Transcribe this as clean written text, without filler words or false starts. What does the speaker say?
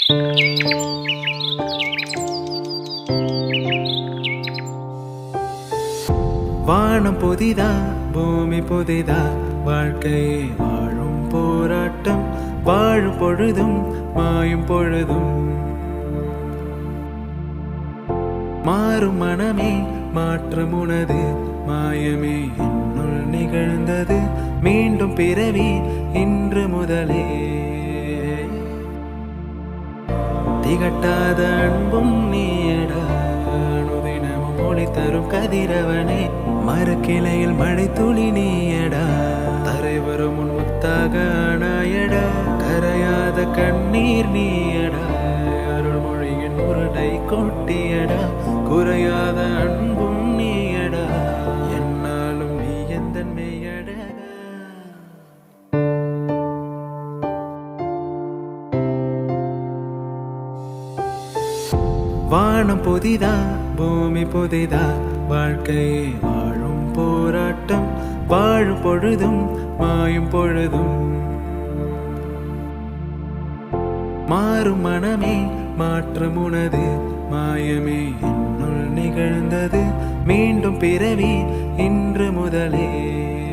வானம் புதிதா, பூமி புதிதா, வாழ்க்கையே வாழும் போராட்டம். வாழும் பொழுதும் மாயும் பொழுதும் மாறும் மனமே மாற்றம் உனது மாயமே என்னுள் நிகழ்ந்தது. மீண்டும் பிறவி இன்று முதலே திகட்டாத அன்பும் நீயடா. அனுதினமும் ஒளி தரும் கதிரவனே, மரக்கிளையில் மழை துளி நீயடா. தரை வரும் முன் முத்தாக ஆனாயடா. கரையாத கண்ணீர் நீயடா. அருள்மொழியின் உருடை கொட்டியடா. குறையாத அன்பும் நீயடா. என்னாலும் நீ எந்த மெய்யடா. வானம் புதிதா, பூமி புதிதா, வாழ்க்கையே வாழும் போராட்டம். வாழும் பொழுதும் மாயும் பொழுதும் மாறும் மனமே மாற்றம் உனது மாயமே என்னுள் நிகழ்ந்தது. மீண்டும் பிறவி இன்று முதலே